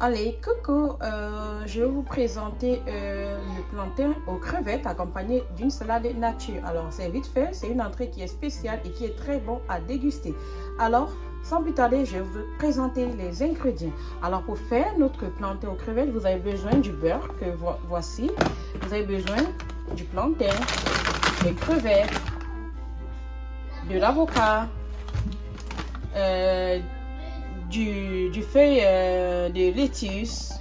Allez, coucou, je vais vous présenter le plantain aux crevettes accompagné d'une salade nature. Alors, c'est vite fait, c'est une entrée qui est spéciale et qui est très bon à déguster. Alors, sans plus tarder, je vais vous présenter les ingrédients. Alors, pour faire notre plantain aux crevettes, vous avez besoin du beurre que voici. Vous avez besoin du plantain, des crevettes, de l'avocat, du feuille de lettuce,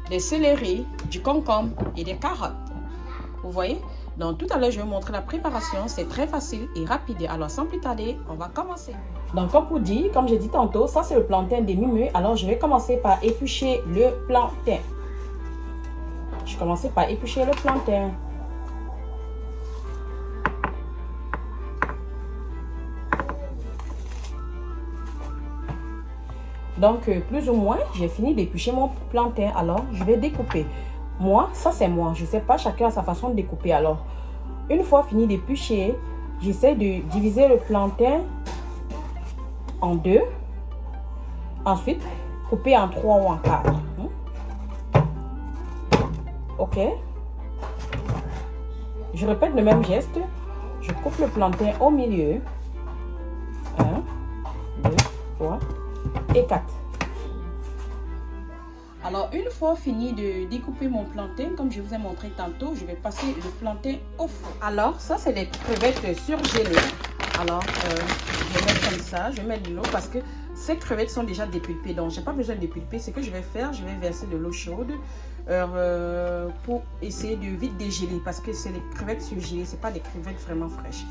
des céleri, du concombre et des carottes. Vous voyez? Donc tout à l'heure, je vais vous montrer la préparation. C'est très facile et rapide. Alors sans plus tarder, on va commencer. Donc comme j'ai dit tantôt, ça c'est le plantain demi-mûr. Alors je vais commencer par éplucher le plantain. Je vais commencer par éplucher le plantain. Donc, plus ou moins, j'ai fini d'éplucher mon plantain. Alors, je vais découper. Moi, ça c'est moi. Je ne sais pas, chacun a sa façon de découper. Alors, une fois fini d'éplucher, j'essaie de diviser le plantain en deux. Ensuite, couper en 3 ou en 4. Ok. Je répète le même geste. Je coupe le plantain au milieu. 1, 2, 3. Et 4. Alors, une fois fini de découper mon plantain, comme je vous ai montré tantôt, je vais passer le plantain au four. Alors, ça, c'est des crevettes surgelées. Alors, je vais mettre comme ça, je vais mettre de l'eau parce que ces crevettes sont déjà dépulpées. Donc, je n'ai pas besoin de dépulper. Ce que je vais faire, je vais verser de l'eau chaude pour essayer de vite dégeler parce que c'est des crevettes surgelées, ce n'est pas des crevettes vraiment fraîches.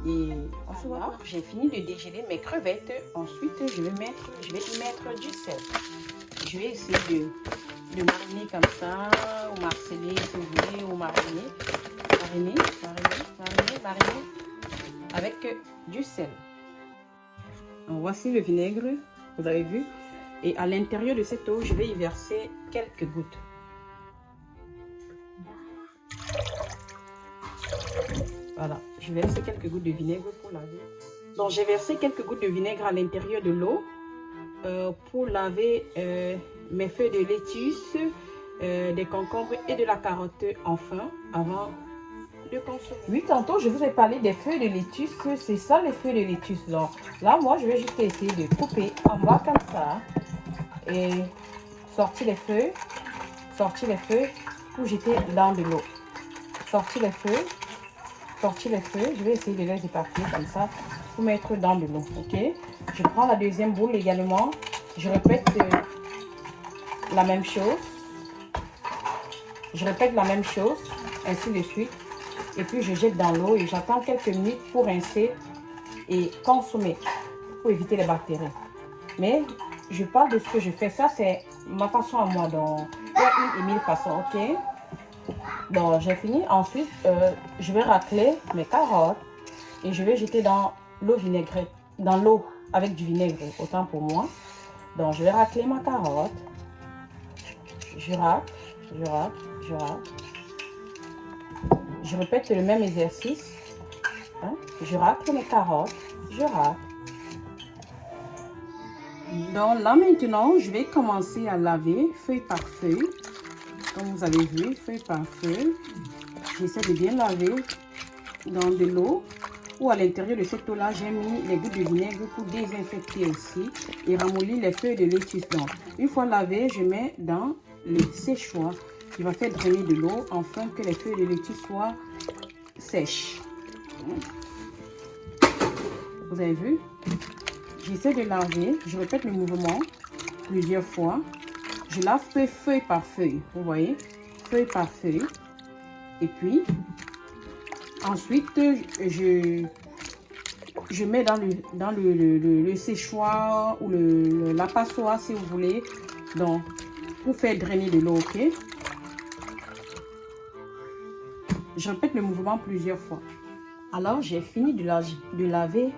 Et on se voit. J'ai fini de dégeler mes crevettes. Ensuite, je vais y mettre du sel. Je vais essayer de mariner comme ça, ou marceler si vous voulez, ou mariner avec du sel. Donc, voici le vinaigre, vous avez vu. Et à l'intérieur de cette eau, je vais y verser quelques gouttes. Voilà, je vais verser quelques gouttes de vinaigre pour laver. Donc, j'ai versé quelques gouttes de vinaigre à l'intérieur de l'eau pour laver mes feuilles de lettuce, des concombres et de la carotte enfin, avant de consommer. Oui, tantôt, je vous ai parlé des feuilles de lettuce. C'est ça, les feuilles de lettuce. Donc, là, moi, je vais juste essayer de couper en bas comme ça et sortir les feuilles pour jeter dans de l'eau. Sortir les feuilles, je vais essayer de les éparpiller comme ça pour mettre dans de l'eau, ok? Je prends la deuxième boule également, je répète la même chose, ainsi de suite, et puis je jette dans l'eau et j'attends quelques minutes pour rincer et consommer, pour éviter les bactéries. Mais je parle de ce que je fais, ça c'est ma façon à moi, donc il y a 1 et 1000 façons, ok? Donc j'ai fini. Ensuite je vais racler mes carottes et je vais jeter dans l'eau vinaigrette, dans l'eau avec du vinaigre, autant pour moi. Donc je vais racler ma carotte, je racle, je répète le même exercice, hein? Je racle mes carottes, je racle. Donc là maintenant je vais commencer à laver feuille par feuille. Comme vous avez vu, feuille par feuille, j'essaie de bien laver dans de l'eau. Ou à l'intérieur de cette eau-là, j'ai mis les gouttes de vinaigre pour désinfecter aussi et ramollir les feuilles de lettuce. Donc, une fois lavé, je mets dans le séchoir qui va faire drainer de l'eau afin que les feuilles de lettuce soient sèches. Vous avez vu? J'essaie de laver, je répète le mouvement plusieurs fois. Je lave feuille par feuille, vous voyez, feuille par feuille. Et puis, ensuite, je mets dans le séchoir ou la passoire, si vous voulez, donc, pour faire drainer de l'eau, ok? Je répète le mouvement plusieurs fois. Alors, j'ai fini de laver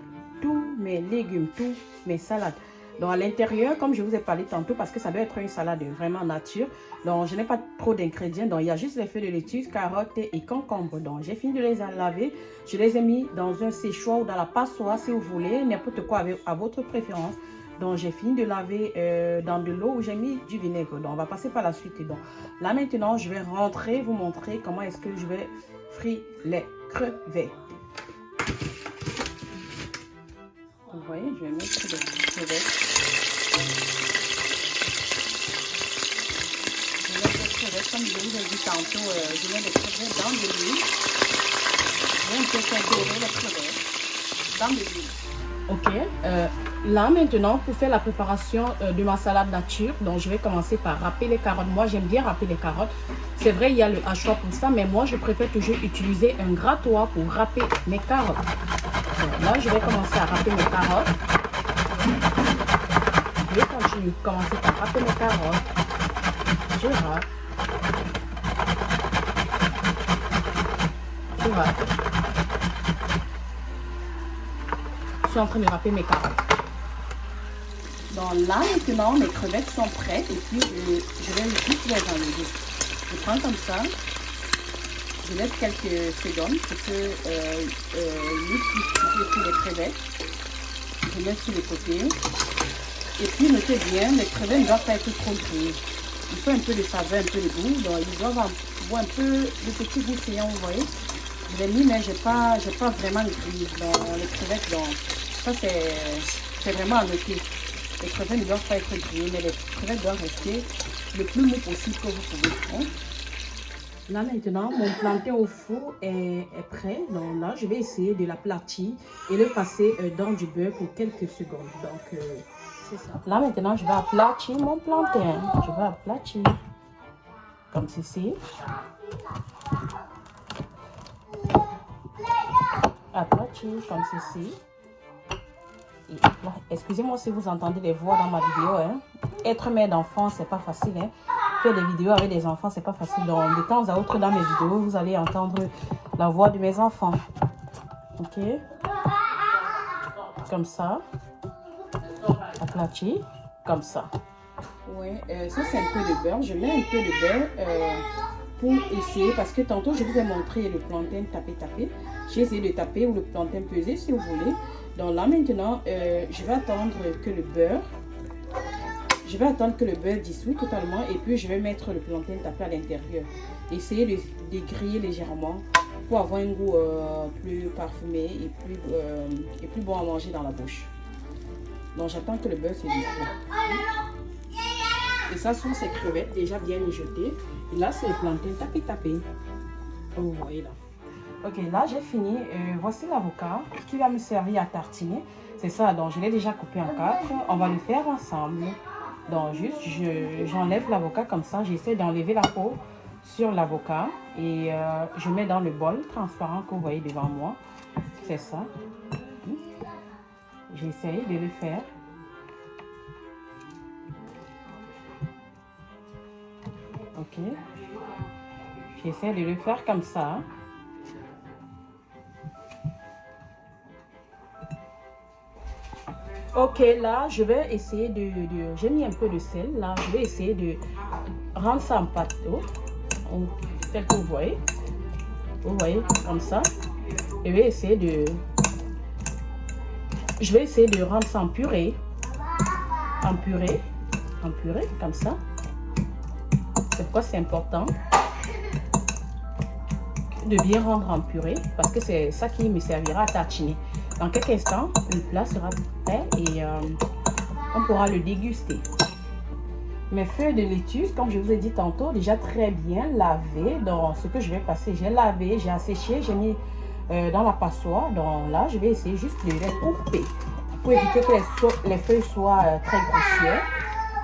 tous mes légumes, tous mes salades. Donc à l'intérieur, comme je vous ai parlé tantôt, parce que ça doit être une salade vraiment nature, donc je n'ai pas trop d'ingrédients, donc il y a juste les feuilles de lettuce, carottes et concombres. Donc j'ai fini de les laver, je les ai mis dans un séchoir ou dans la passoire si vous voulez, n'importe quoi à votre préférence. Donc, j'ai fini de laver dans de l'eau où j'ai mis du vinaigre. Donc, on va passer par la suite. Donc, là, maintenant, je vais rentrer, vous montrer comment est-ce que je vais frire les crevettes. Vous voyez, je vais mettre les crevettes. Je mets les crevettes, comme je vous ai dit tantôt, je mets les crevettes dans de l'huile. Je vais un peu faire dorer les crevettes dans de l'huile. Ok, là maintenant, pour faire la préparation de ma salade nature, donc je vais commencer par râper les carottes. Moi, j'aime bien râper les carottes. C'est vrai, il y a le hachoir pour ça, mais moi, je préfère toujours utiliser un grattoir pour râper mes carottes. Donc, là, je vais commencer à râper mes carottes. Je vais commencer par râper mes carottes. Je râpe. Je râpe. Je suis en train de râper mes carottes. Donc là, maintenant, mes crevettes sont prêtes et puis je vais juste les enlever. Je prends comme ça. Je laisse quelques secondes pour que l'huile puisse cuire les crevettes. Je laisse sur les côtés. Et puis, notez bien, les crevettes ne doivent pas être trop grillées. Il faut un peu de saveur, un peu de goût. Donc, ils doivent avoir un peu de petits goûts saignants, vous voyez. Je l'ai mis, mais je n'ai pas vraiment grillé dans les crevettes. Donc, ça, c'est vraiment à noter. Les crevettes ne doivent pas être grillées, mais les crevettes doivent rester le plus mou possible que vous pouvez. Là maintenant, mon plantain au four est prêt. Donc là, je vais essayer de l'aplatir et le passer dans du beurre pour quelques secondes. Donc, c'est ça. Là maintenant, je vais aplatir mon plantain. Je vais aplatir comme ceci. Aplatir comme ceci. Excusez-moi si vous entendez des voix dans ma vidéo. Hein. Être mère d'enfant, c'est pas facile. Hein. Faire des vidéos avec des enfants, c'est pas facile. Donc, de temps à autre dans mes vidéos, vous allez entendre la voix de mes enfants. Ok. Comme ça. Aplati. Comme ça. Oui, ça c'est un peu de beurre. Je mets un peu de beurre pour essayer. Parce que tantôt, je vous ai montré le plantain taper. J'ai essayé de taper ou le plantain peser si vous voulez. Donc là maintenant, je vais attendre que le beurre... Je vais attendre que le beurre dissout totalement et puis je vais mettre le plantain tapé à l'intérieur. Essayer de griller légèrement pour avoir un goût plus parfumé et plus bon à manger dans la bouche. Donc j'attends que le beurre se dissout. Et ça sont ces crevettes déjà bien mijotées. Et là c'est le plantain tapé. Comme vous voyez là. Ok, là j'ai fini. Voici l'avocat qui va me servir à tartiner. C'est ça, donc je l'ai déjà coupé en 4. On va le faire ensemble. Donc juste, j'enlève l'avocat comme ça. J'essaie d'enlever la peau sur l'avocat. Et je mets dans le bol transparent que vous voyez devant moi. C'est ça. J'essaie de le faire. Ok. J'essaie de le faire comme ça. Ok, là, je vais essayer j'ai mis un peu de sel, là, je vais essayer de rendre ça en pâte, tel que vous voyez. Vous voyez, comme ça. Je vais essayer de rendre ça en purée. En purée, comme ça. C'est pourquoi c'est important de bien rendre en purée, parce que c'est ça qui me servira à tartiner. Dans quelques instants, le plat sera prêt et on pourra le déguster. Mes feuilles de laitue, comme je vous ai dit tantôt, déjà très bien lavées. Donc, ce que je vais passer, j'ai lavé, j'ai asséché, j'ai mis dans la passoire. Donc là, je vais essayer juste de les couper pour éviter que les feuilles soient très grossières.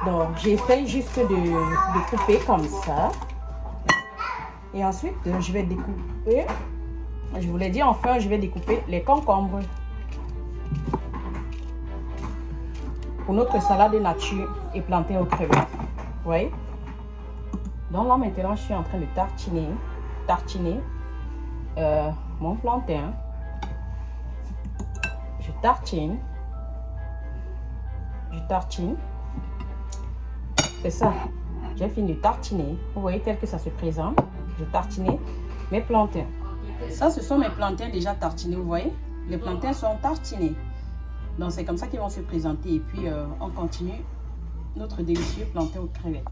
Donc, j'essaye juste de couper comme ça. Et ensuite, je vais découper. Je vous l'ai dit, enfin, je vais découper les concombres. Pour notre salade de nature et plantain aux crevettes. Vous voyez? Donc là, maintenant, je suis en train de tartiner mon plantain. Je tartine. C'est ça. J'ai fini de tartiner. Vous voyez tel que ça se présente. Je tartine mes plantains. Ça, ce sont mes plantains déjà tartinés. Vous voyez? Les plantains sont tartinés. Donc c'est comme ça qu'ils vont se présenter. Et puis on continue notre délicieux plantain aux crevettes.